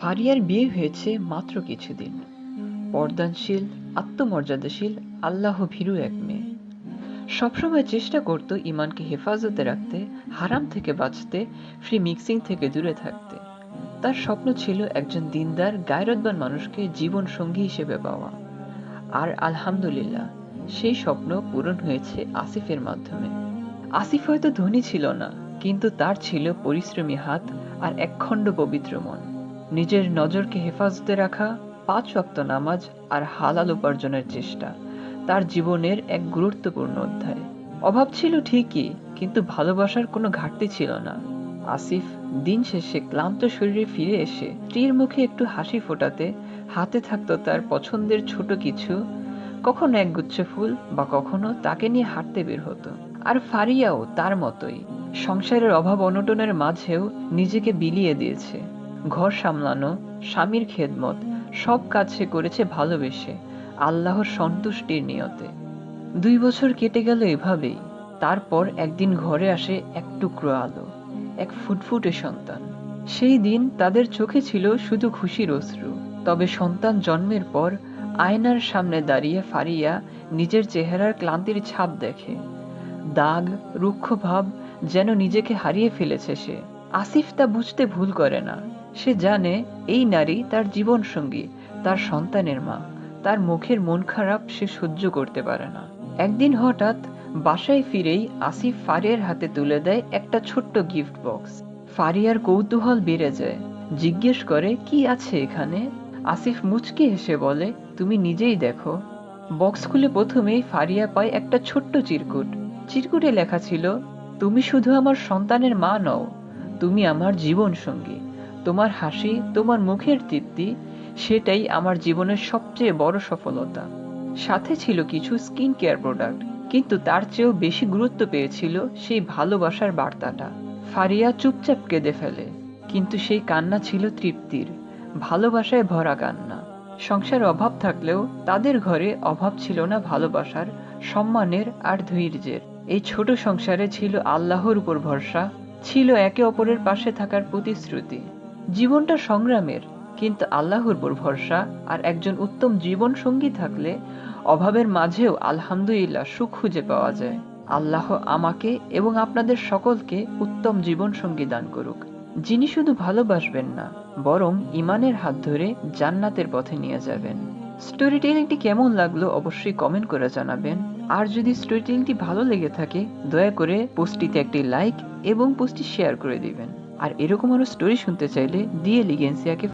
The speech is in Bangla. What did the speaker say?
ফারিয়ার বিয়ে হয়েছে মাত্র কিছুদিন। পর্দানশীল, আত্মমর্যাদাশীল, আল্লাহ ভীরু এক মেয়ে। সবসময় চেষ্টা করত ইমানকে হেফাজতে রাখতে, হারাম থেকে বাঁচতে, ফ্রি মিক্সিং থেকে দূরে থাকতে। তার স্বপ্ন ছিল একজন দিনদার, গায়রতবান মানুষকে জীবন সঙ্গী হিসেবে পাওয়া। আর আলহামদুলিল্লাহ, সেই স্বপ্ন পূরণ হয়েছে আসিফের মাধ্যমে। আসিফ হয়তো ধনী ছিল না, কিন্তু তার ছিল পরিশ্রমী হাত আর একখণ্ড পবিত্র মন। নিজের নজরকে হেফাজতে রাখা, ৫ ওয়াক্ত নামাজ আর হালাল উপার্জনের চেষ্টা তার জীবনের এক গুরুত্বপূর্ণ অধ্যায়। অভাব ছিল ঠিকই, কিন্তু ভালোবাসার কোনো ঘাটতি ছিল না। আসিফ দিন শেষে ক্লান্ত শরীরে ফিরে এসে স্ত্রীর মুখে একটু হাসি ফোটাতে হাতে থাকতো তার পছন্দের ছোট কিছু, কখনো একগুচ্ছ ফুল বা কখনো তাকে নিয়ে হাঁটতে বের হতো। আর ফারিয়াও তার মতোই সংসারের অভাব অনটনের মাঝেও নিজেকে বিলিয়ে দিয়েছে। ঘর সামলানো, স্বামীর খেদমত, সব কাজ সে করেছে ভালোবেসে, আল্লাহর সন্তুষ্টির নিয়তে। ২ বছর কেটে গেল এভাবেই। তারপর একদিন ঘরে আসে এক টুকরো আলো, এক ফুটফুটে সন্তান। সেই দিন তাদের চোখে ছিল শুধু খুশির অশ্রু। তবে সন্তান জন্মের পর আয়নার সামনে দাঁড়িয়ে ফারিয়া নিজের চেহারার ক্লান্তির ছাপ দেখে। দাগ, রুক্ষ ভাব, যেন নিজেকে হারিয়ে ফেলেছে সে। আসিফ তা বুঝতে ভুল করে না। সে জানে এই নারী তার জীবন সঙ্গী, তার সন্তানের মা। তার মুখের মন খারাপ সে সহ্য করতে পারে না। একদিন হঠাৎ বাসায় ফিরেই আসিফ ফারিয়ার হাতে তুলে দেয় একটা ছোট্ট গিফট বক্স। ফারিয়ার কৌতূহল বেড়ে যায়, জিজ্ঞেস করে কি আছে এখানে। আসিফ মুচকি হেসে বলে, তুমি নিজেই দেখো। বক্স খুলে প্রথমেই ফারিয়া পায় একটা ছোট্ট চিরকুট। চিরকুটে লেখা ছিল, তুমি শুধু আমার সন্তানের মা নও, তুমি আমার জীবন সঙ্গী। তোমার হাসি, তোমার মুখের তৃপ্তি, সেটাই আমার জীবনের সবচেয়ে বড় সফলতা। সাথে ছিল কিছু স্কিন কেয়ার প্রোডাক্ট, কিন্তু তার চেয়েও বেশি গুরুত্ব পেয়েছিল সেই ভালোবাসার বার্তাটা। ফারিয়া চুপচাপ কেঁদে ফেলে, কিন্তু সেই কান্না ছিল তৃপ্তির, ভালোবাসায় ভরা কান্না। সংসার অভাব থাকলেও তাদের ঘরে অভাব ছিল না ভালোবাসার, সম্মানের আর ধৈর্যের। এই ছোট সংসারে ছিল আল্লাহর উপর ভরসা, ছিল একে অপরের পাশে থাকার প্রতিশ্রুতি। জীবনটা সংগ্রামের, কিন্তু আল্লাহর উপর ভরসা আর একজন উত্তম জীবন সঙ্গী থাকলে অভাবের মাঝেও আলহামদুলিল্লাহ সুখ খুঁজে পাওয়া যায়। আল্লাহ আমাকে এবং আপনাদের সকলকে উত্তম জীবন সঙ্গী দান করুক, যিনি শুধু ভালোবাসবেন না, বরং ইমানের হাত ধরে জান্নাতের পথে নিয়ে যাবেন। স্টোরি টেলিংটি কেমন লাগলো অবশ্যই কমেন্ট করে জানাবেন। আর যদি স্টোরি টেলিংটি ভালো লেগে থাকে, দয়া করে পোস্টটিতে একটি লাইক এবং পোস্টটি শেয়ার করে দিবেন। আর এরকম আরো স্টোরি শুনতে চাইলে দিয়ে লিগেন্সিয়াকে